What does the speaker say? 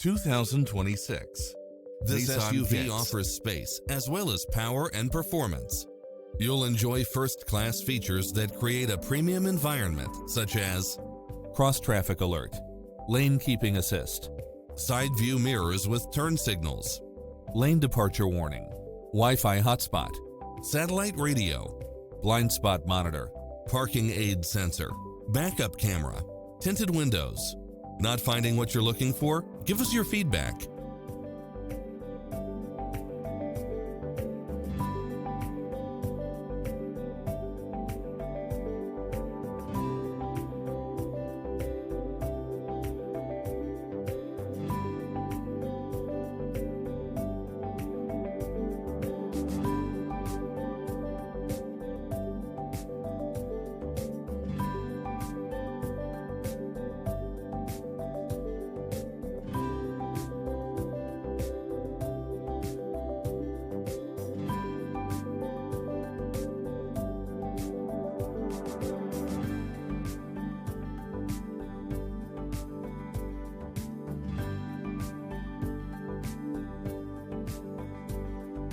2026. This Nissan SUV Kicks. offers space as well as power and performance. You'll enjoy first-class features that create a premium environment, such as Cross-traffic alert, lane keeping assist, side view mirrors with turn signals, lane departure warning, Wi-Fi hotspot, satellite radio, blind spot monitor, parking aid sensor, backup camera, tinted windows. Not finding what you're looking for? Give us your feedback.